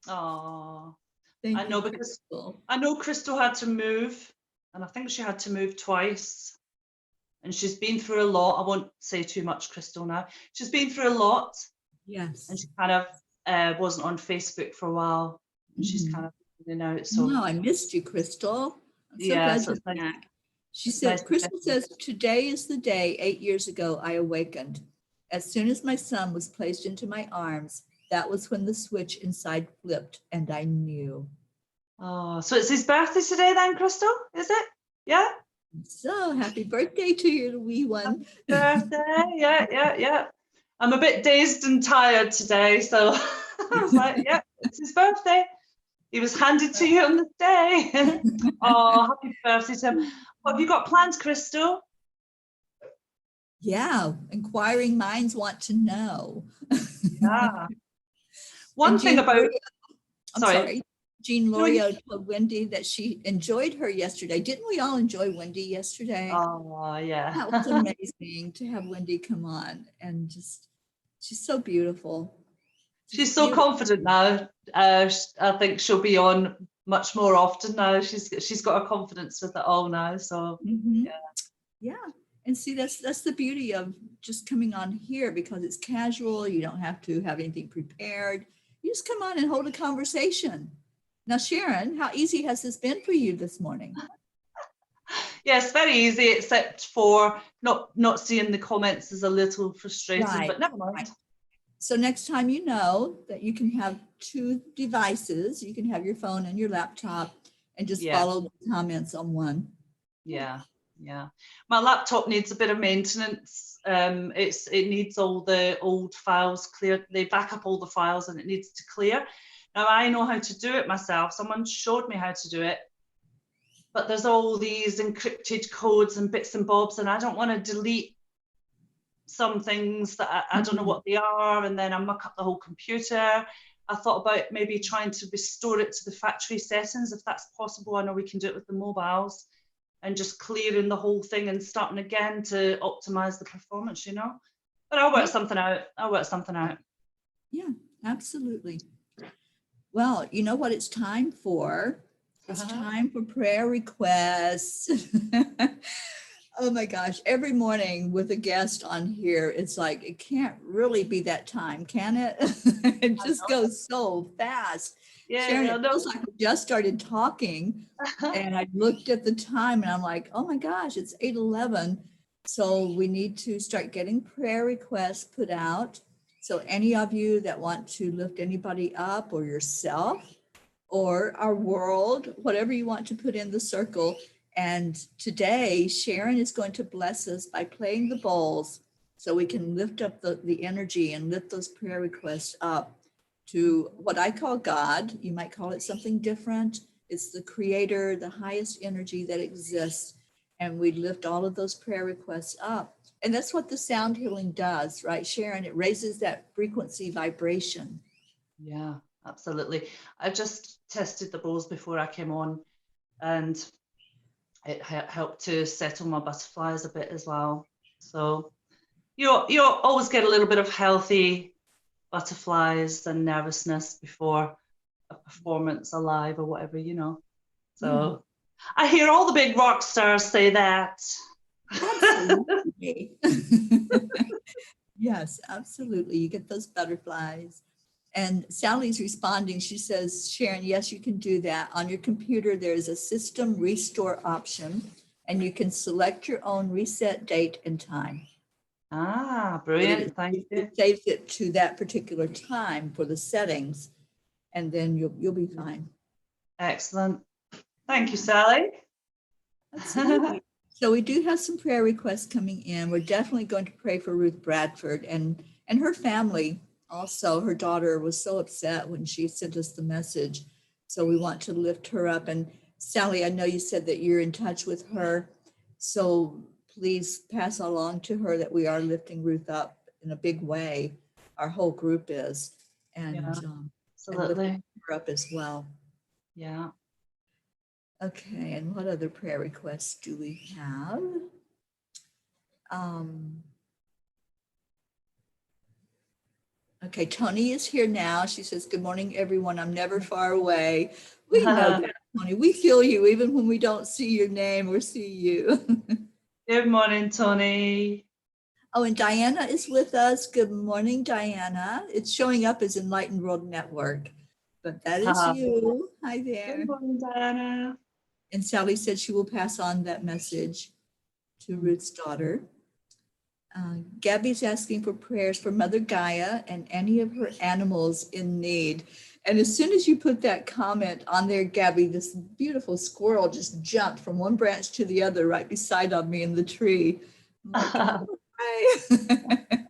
Oh, Thank I know, you, because Crystal. I know Crystal had to move, and I think she had to move twice. And she's been through a lot. I won't say too much, Crystal, now. She's been through a lot. Yes. And she kind of wasn't on Facebook for a while. And she's kind of in and out. So no, I missed you, Crystal. I'm so glad you're back. She said, Crystal says, today is the day 8 years ago I awakened. As soon as my son was placed into my arms, that was when the switch inside flipped and I knew. Oh, so it's his birthday today then, Crystal, is it? Yeah? So happy birthday to your wee one. Happy birthday, yeah. I'm a bit dazed and tired today, so I was like, yeah, it's his birthday. He was handed to you on this day. Oh, happy birthday to him. What have you got planned, Crystal? Yeah, inquiring minds want to know. Yeah. One thing about, sorry. Jean Loria told Wendy that she enjoyed her yesterday. Didn't we all enjoy Wendy yesterday? Oh, yeah. That was amazing to have Wendy come on, and just, she's so beautiful. She's so confident now. I think she'll be on much more often now. She's got a confidence with it all now. So yeah. And see, that's the beauty of just coming on here, because it's casual. You don't have to have anything prepared. You just come on and hold a conversation. Now, Sharon, how easy has this been for you this morning? Yes, very easy, except for not seeing the comments is a little frustrating, but never mind. Right. So next time, you know that you can have two devices. You can have your phone and your laptop and just follow the comments on one. Yeah. My laptop needs a bit of maintenance. It needs all the old files cleared. They back up all the files and it needs to clear. Now I know how to do it myself. Someone showed me how to do it. But there's all these encrypted codes and bits and bobs, and I don't want to delete some things that I don't know what they are, and then I muck up the whole computer. I thought about maybe trying to restore it to the factory settings, if that's possible. I know we can do it with the mobiles, and just clearing the whole thing and starting again to optimize the performance, you know. But I'll work something out. Yeah, absolutely. Well, you know what it's time for? It's time for prayer requests. Oh my gosh, every morning with a guest on here, it's like, it can't really be that time, can it? It just goes so fast. Sharon, Yeah, I it know. feels like we just started talking and I looked at the time and I'm like, oh my gosh, it's 8:11. So we need to start getting prayer requests put out. So any of you that want to lift anybody up or yourself or our world, whatever you want to put in the circle. And today, Sharon is going to bless us by playing the bowls so we can lift up the energy and lift those prayer requests up to what I call God. You might call it something different. It's the creator, the highest energy that exists. And we lift all of those prayer requests up. And that's what the sound healing does, right, Sharon? It raises that frequency vibration. Yeah, absolutely. I just tested the bowls before I came on, and it helped to settle my butterflies a bit as well. So you always get a little bit of healthy butterflies and nervousness before a performance, a live or whatever, you know. So I hear all the big rock stars say that. Absolutely. Yes, absolutely. You get those butterflies. And Sally's responding. She says, Sharon, yes, you can do that. On your computer, there's a system restore option, and you can select your own reset date and time. Ah, brilliant. Thank you. It saves it to that particular time for the settings, and then you'll be fine. Excellent. Thank you, Sally. Absolutely. So we do have some prayer requests coming in. We're definitely going to pray for Ruth Bradford and her family. Also, her daughter was so upset when she sent us the message. So we want to lift her up. And Sally, I know you said that you're in touch with her. So please pass along to her that we are lifting Ruth up in a big way. Our whole group is. And, Yeah, and absolutely. lifting her up as well. Yeah. Okay, and what other prayer requests do we have? Okay, Tony is here now. She says, good morning, everyone. I'm never far away. We know that, Tony. We feel you even when we don't see your name or see you. Good morning, Tony. Oh, and Diana is with us. Good morning, Diana. It's showing up as Enlightened World Network, but that is you. Hi there. Good morning, Diana. And Sally said she will pass on that message to Ruth's daughter. Gabby's asking for prayers for Mother Gaia and any of her animals in need. And as soon as you put that comment on there, Gabby, this beautiful squirrel just jumped from one branch to the other right beside on me in the tree. I'm like,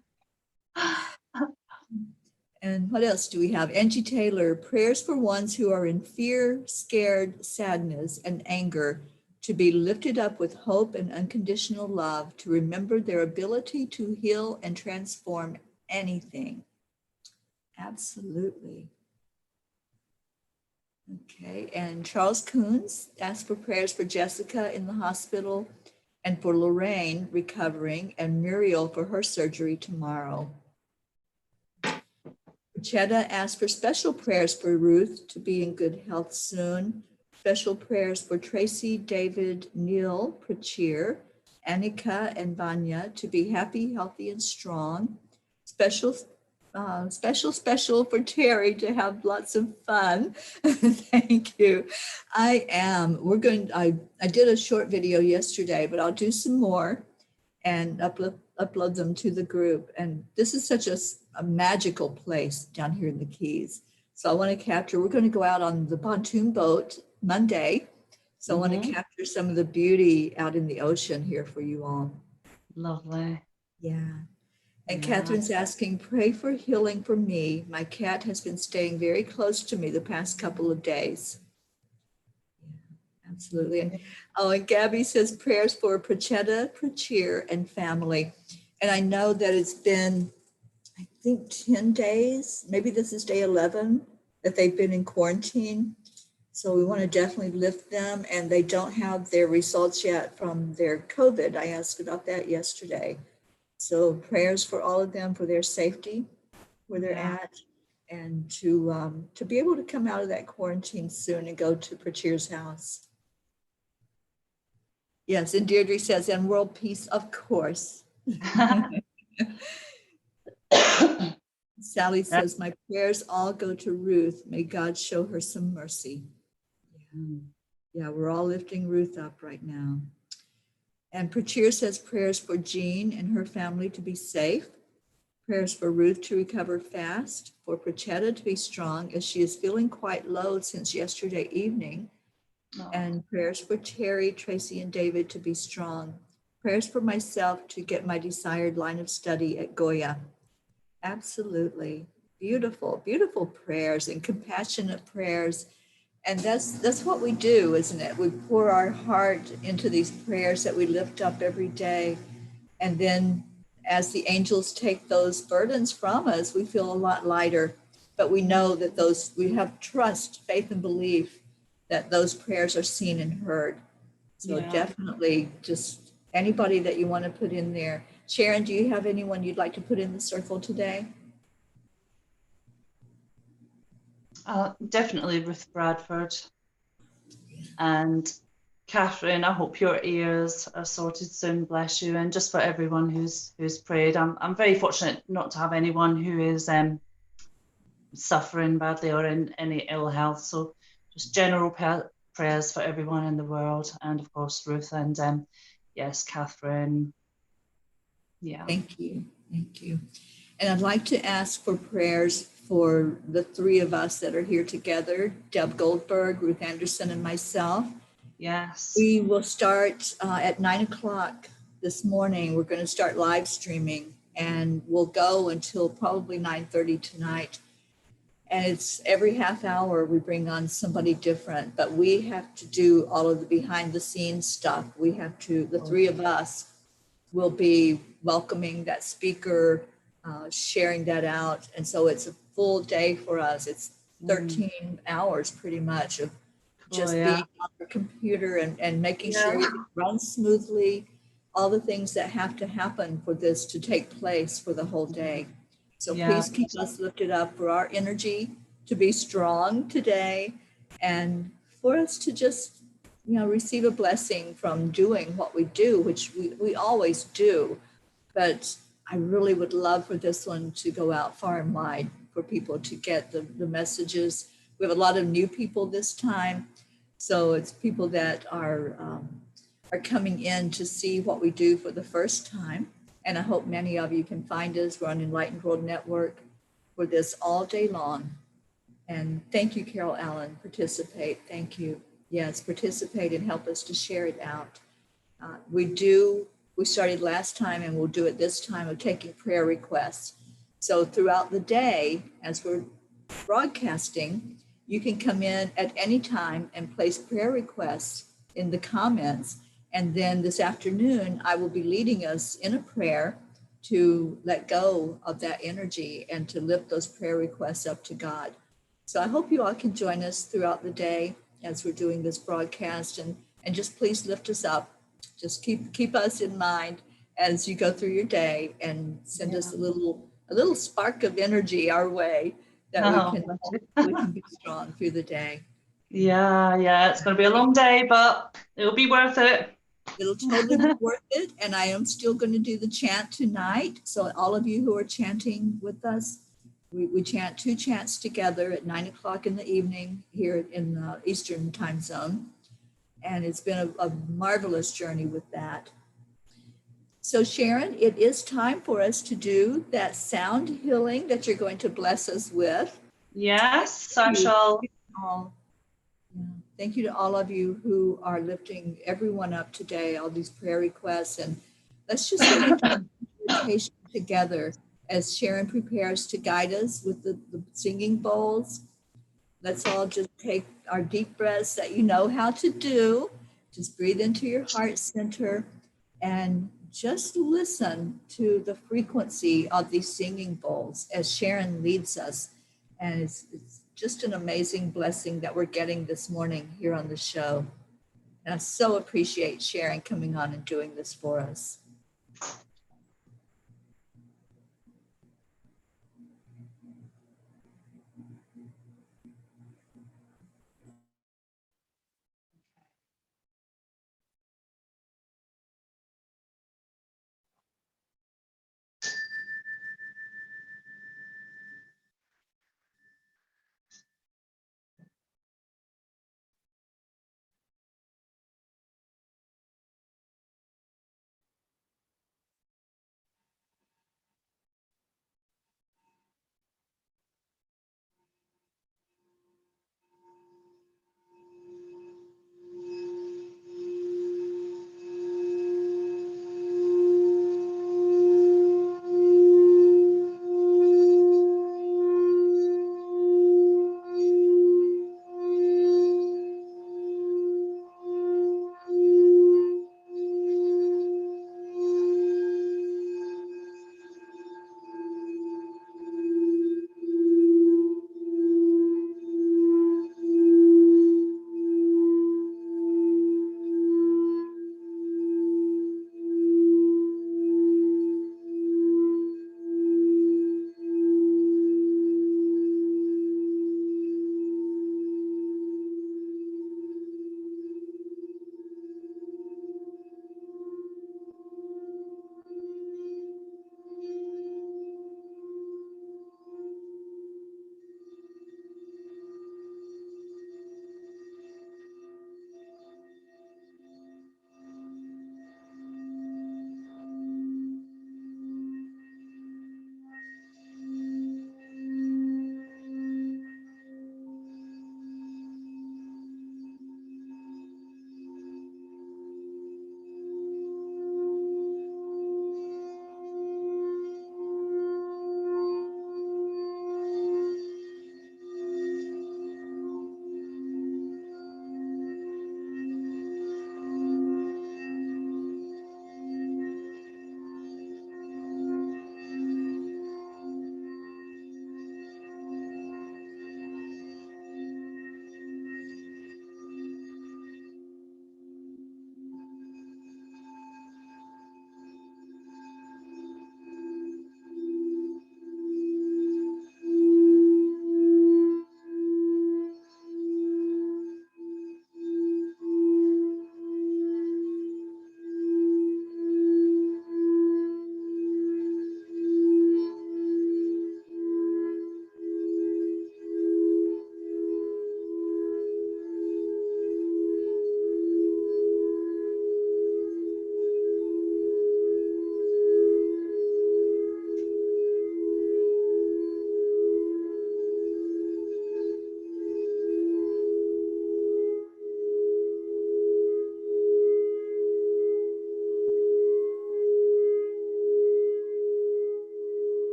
And what else do we have? Angie Taylor, prayers for ones who are in fear, scared, sadness, and anger to be lifted up with hope and unconditional love, to remember their ability to heal and transform anything. Absolutely. Okay, and Charles Coons asked for prayers for Jessica in the hospital and for Lorraine recovering and Muriel for her surgery tomorrow. Chetta asked for special prayers for Ruth to be in good health soon. Special prayers for Tracy, David, Neil, Prachir, Annika, and Vanya to be happy, healthy, and strong. Special for Terry to have lots of fun. Thank you. I did a short video yesterday, but I'll do some more and upload them to the group. And this is such a magical place down here in the Keys. So I want to capture, we're going to go out on the pontoon boat Monday. So I want to capture some of the beauty out in the ocean here for you all. Lovely. Yeah. And Catherine's asking, pray for healing for me. My cat has been staying very close to me the past couple of days. Yeah, absolutely. And Gabby says prayers for Prachetta, Prachir, and family. And I know that it's been, I think 10 days, maybe this is day 11, that they've been in quarantine. So we want to definitely lift them, and they don't have their results yet from their COVID. I asked about that yesterday. So prayers for all of them for their safety, where they're at. and to be able to come out of that quarantine soon and go to Pratir's house. Yes, and Deirdre says, and world peace, of course. Sally says, my prayers all go to Ruth. May God show her some mercy. Yeah, we're all lifting Ruth up right now. And Pratir says prayers for Jean and her family to be safe. Prayers for Ruth to recover fast, for Prachetta to be strong as she is feeling quite low since yesterday evening. Oh. And prayers for Teri, Tracy, and David to be strong. Prayers for myself to get my desired line of study at Goya. Absolutely. Beautiful, beautiful prayers and compassionate prayers. And that's what we do, isn't it? We pour our heart into these prayers that we lift up every day. And then as the angels take those burdens from us, we feel a lot lighter. But we know that we have trust, faith, and belief that those prayers are seen and heard. So definitely just anybody that you want to put in there. Sharon, do you have anyone you'd like to put in the circle today? Definitely Ruth Bradford. And Catherine, I hope your ears are sorted soon, bless you. And just for everyone who's prayed, I'm very fortunate not to have anyone who is suffering badly or in any ill health. So just general prayers for everyone in the world, and of course Ruth and yes, Catherine. Yeah. Thank you. And I'd like to ask for prayers for the three of us that are here together, Deb Goldberg, Ruth Anderson, and myself. Yes. We will start at 9:00 this morning. We're going to start live streaming, and we'll go until probably 9:30 tonight. And it's every half hour we bring on somebody different, but we have to do all of the behind the scenes stuff. We have to, the three of us will be welcoming that speaker, sharing that out. And so it's a full day for us. It's 13 hours pretty much of just being on the computer and making sure it runs smoothly, all the things that have to happen for this to take place for the whole day. So please keep us lifted up for our energy to be strong today and for us to just, receive a blessing from doing what we do, which we always do. But I really would love for this one to go out far and wide for people to get the messages. We have a lot of new people this time. So it's people that are coming in to see what we do for the first time. And I hope many of you can find us. We're on Enlightened World Network for this all day long. And thank you, Carol Allen. Participate. Thank you. Yes, participate and help us to share it out. We started last time and we'll do it this time of taking prayer requests. So throughout the day, as we're broadcasting, you can come in at any time and place prayer requests in the comments. And then this afternoon, I will be leading us in a prayer to let go of that energy and to lift those prayer requests up to God. So I hope you all can join us throughout the day as we're doing this broadcast, and just please lift us up. Just keep us in mind as you go through your day and send us a little spark of energy our way that we can be strong through the day. Yeah, it's going to be a long day, but it'll be worth it. It'll totally be worth it. And I am still going to do the chant tonight. So all of you who are chanting with us, we chant 2 chants together at 9:00 in the evening here in the Eastern time zone. And it's been a marvelous journey with that. So Sharon, it is time for us to do that sound healing that you're going to bless us with. Yes, I shall. Thank you to all of you who are lifting everyone up today, all these prayer requests. And let's just get into meditation together as Sharon prepares to guide us with the singing bowls. Let's all just take our deep breaths that you know how to do. Just breathe into your heart center and just listen to the frequency of these singing bowls as Sharon leads us. And it's just an amazing blessing that we're getting this morning here on the show. And I so appreciate Sharon coming on and doing this for us.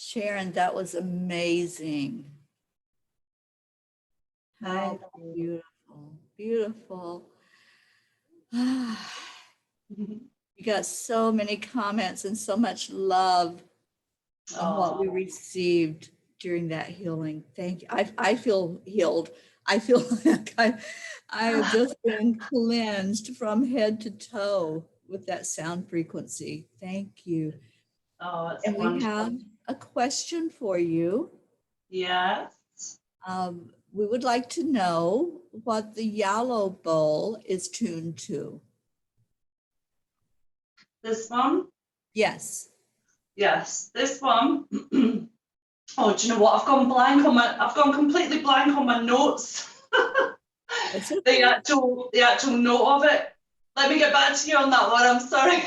Sharon, that was amazing. How Thank you. beautiful, beautiful. You got so many comments and so much love on what we Oh, received during that healing. Thank you. I feel healed. I feel like I have just been cleansed from head to toe with that sound frequency. Thank you. oh, it's And we have wonderful. a question for you. Yes. We would like to know what the yellow bowl is tuned to. This one? Yes. Yes, this one. Oh, do you know what? I've gone completely blank on my notes. That's The okay. actual note of it. Let me get back to you on that one. I'm sorry.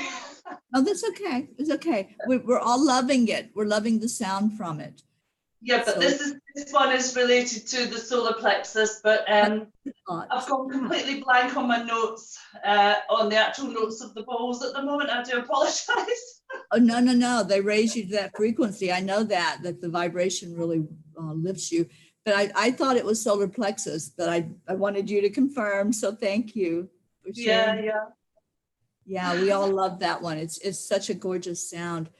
Oh, that's okay. It's okay. We're all loving it. We're loving the sound from it. Yeah, but So this one is related to the solar plexus, but that's the thought. I've gone completely blank on my notes, on the actual notes of the bowls at the moment. I do apologise. Oh, no, no, no. They raise you to that frequency. I know that the vibration really lifts you. But I thought it was solar plexus, but I wanted you to confirm. So thank you for Yeah, sharing. yeah. Yeah, we all love that one. It's such a gorgeous sound.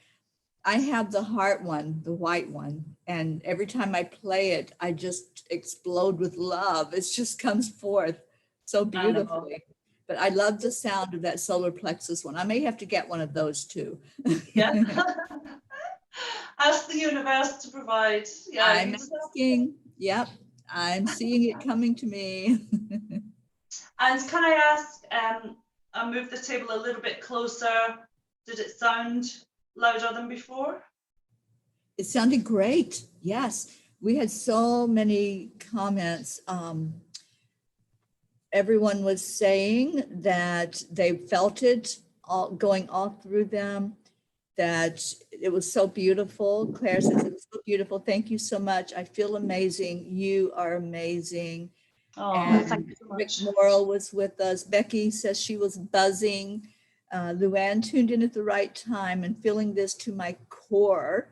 I have the heart one, the white one, and every time I play it, I just explode with love. It just comes forth so I know. beautifully. But I love the sound of that solar plexus one. I may have to get one of those too. Yeah. Ask the universe to provide. Yeah, I'm you just asking. Yep, I'm seeing it coming to me. And can I ask, I moved the table a little bit closer. Did it sound louder than before? It sounded great. Yes, we had so many comments. Everyone was saying that they felt it all going all through them, that it was so beautiful. Claire says it was so beautiful. Thank you so much. I feel amazing. You are amazing. Oh, thank And you so Rick much. Morrill was with us. Becky says she was buzzing. Luann tuned in at the right time and feeling this to my core.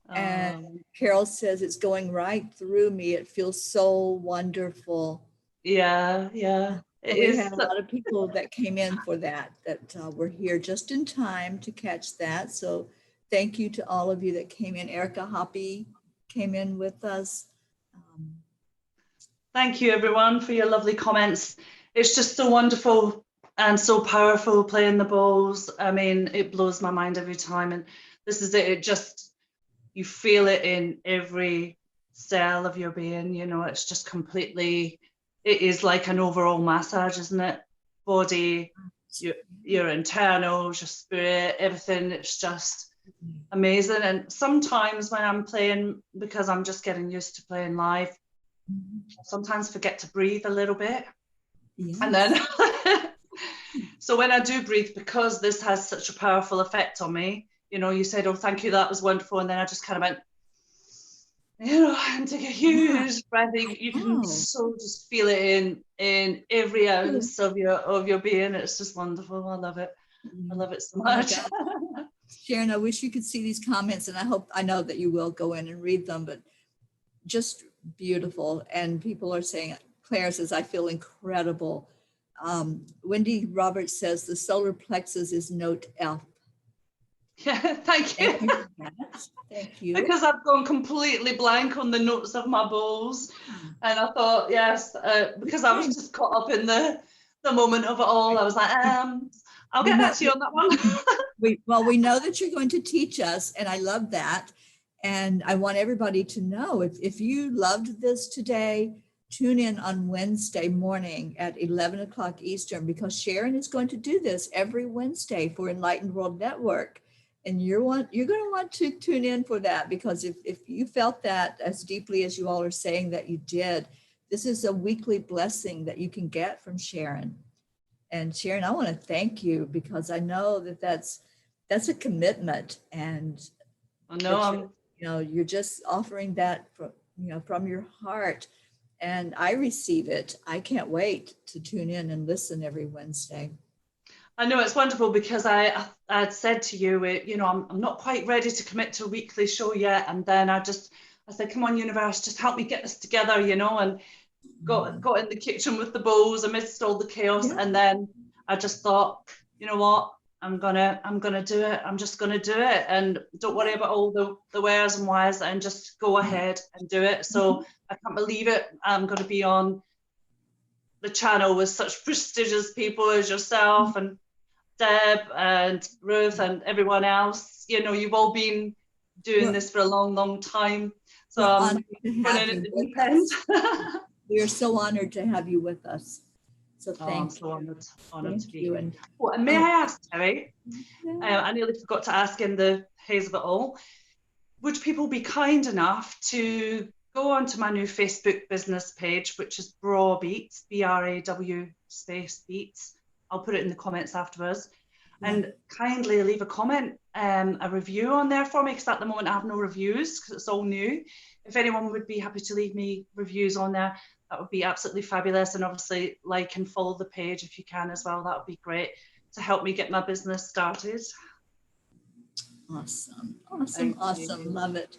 And Carol says it's going right through me. It feels so wonderful. Yeah, yeah. It We had is. a lot of people that came in for that were here just in time to catch that. So thank you to all of you that came in. Erica Hoppy came in with us. Thank you, everyone, for your lovely comments. It's just so wonderful and so powerful playing the bowls. I mean, it blows my mind every time. And this is it. It just, you feel it in every cell of your being. You know, it's just completely, it is like an overall massage, isn't it? Body, your internals, your spirit, everything. It's just amazing. And sometimes when I'm playing, because I'm just getting used to playing live, I sometimes forget to breathe a little bit. Yes. And then, so when I do breathe, because this has such a powerful effect on me, you know, you said, oh, thank you, that was wonderful. And then I just kind of went, you know, and take a huge breath. You can so just feel it in every ounce of your being. It's just wonderful. I love it. I love it so much. Sharon, I wish you could see these comments, and I know that you will go in and read them, but just beautiful. And people are saying, Claire says, I feel incredible. Wendy Roberts says the solar plexus is note F. Yeah, thank you. Thank you for that. Thank you. Because I've gone completely blank on the notes of my bowls. And I thought, yes, because I was just caught up in the moment of it all. I was like, I'll get back to you on that one. We know that you're going to teach us, and I love that. And I want everybody to know, if you loved this today, tune in on Wednesday morning at 11 o'clock Eastern, because Sharon is going to do this every Wednesday for Enlightened World Network. And you're going to want to tune in for that, because if you felt that as deeply as you all are saying that you did, this is a weekly blessing that you can get from Sharon. And Sharon, I want to thank you, because I know that that's a commitment, and I know. you're just offering that from your heart, and I receive it. I can't wait to tune in and listen every Wednesday. I know it's wonderful because I had said to you, you know, I'm not quite ready to commit to a weekly show yet, and then I said, come on, universe, just help me get this together, you know, and got in the kitchen with the bowls amidst all the chaos, Yeah. and then I just thought, you know what, I'm gonna do it. I'm just gonna do it, and don't worry about all the wheres and whys, and just go ahead and do it. So I can't believe it. I'm gonna be on the channel with such prestigious people as yourself and Deb and Ruth and everyone else. You know, you've all been doing We're, this for a long, long time. So we're I'm honored to running have at you the with deep end. us. We are so honored to have you with us. So Oh, I'm thank so you. honored to Thank be you. here. And Oh, and may um, I ask, Terry, yeah. I nearly forgot to ask in the haze of it all, would people be kind enough to go onto my new Facebook business page, which is Braw Beats, BRAW space Beats. I'll put it in the comments afterwards. Yeah. And kindly leave a comment, a review on there for me, because at the moment I have no reviews because it's all new. If anyone would be happy to leave me reviews on there, that would be absolutely fabulous. And obviously like and follow the page if you can as well. That would be great to help me get my business started. Awesome. Awesome. Thank Awesome. you. Love it.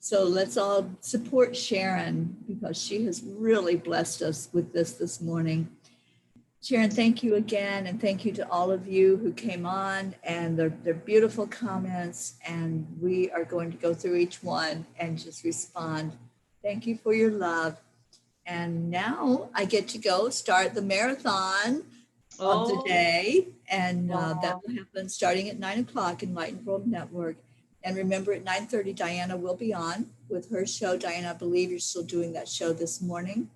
So let's all support Sharon because she has really blessed us with this morning. Sharon, thank you again. And thank you to all of you who came on and their beautiful comments. And we are going to go through each one and just respond. Thank you for your love. And now I get to go start the marathon of the Oh, day. And that wow. will happen starting at 9 o'clock, Enlightened World Network. And remember at 9:30, Diana will be on with her show. Diana, I believe you're still doing that show this morning.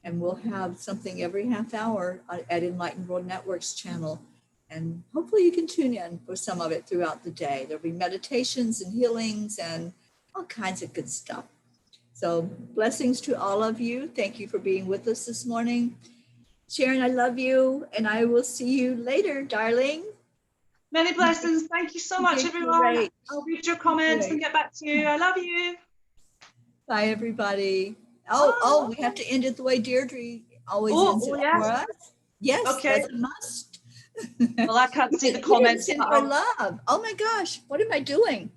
And we'll have something every half hour at Enlightened World Network's channel. And hopefully you can tune in for some of it throughout the day. There'll be meditations and healings and all kinds of good stuff. So blessings to all of you. Thank you for being with us this morning. Sharon, I love you, and I will see you later, darling. Many blessings. Thank you so You much, did everyone. great. I'll read your comments and Great. get back to you. I love you. Bye, everybody. Oh, we have Bye. to end it the way Deirdre always Oh, ends oh it for yes. us. Yes, Okay. that's a must. Well, I can't see the We didn't comments, send but her I'll... love. Oh my gosh, what am I doing?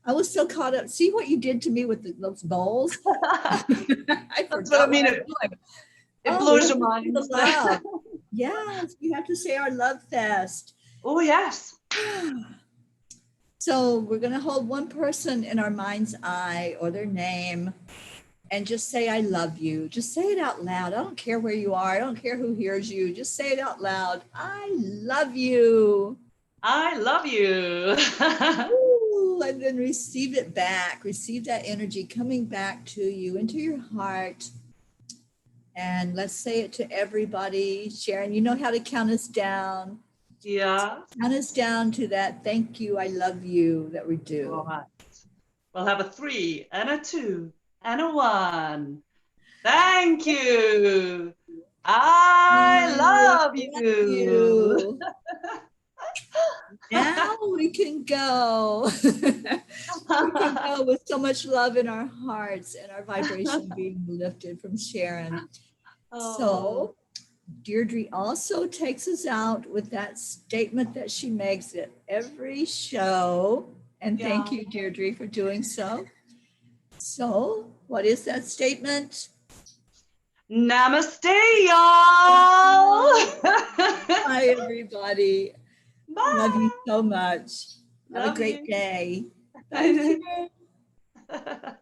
I was so caught up. See what you did to me with those bowls? I That's what I forgot what mean. I'm doing. It Oh, we blows have your to say mind. the love. Yes, we have to say our love fest. Oh, yes. So we're going to hold one person in our mind's eye or their name and just say, I love you. Just say it out loud. I don't care where you are. I don't care who hears you. Just say it out loud. I love you. I love you. Ooh, and then receive it back. Receive that energy coming back to you into your heart. And let's say it to everybody. Sharon, you know how to count us down. Yeah. Count us down to that thank you, I love you that we All do. right. We'll have a 3 and a 2 and a 1. Thank you. I I love love you. you. Now we can go. We can go with so much love in our hearts and our vibration being lifted from Sharon. Oh, So Deirdre also takes us out with that statement that she makes at every show. And thank yeah. you, Deirdre, for doing so. So, what is that statement? Namaste, y'all. Bye, everybody. Love you Bye. so much. Have a Love great you. day. Bye, Sharon.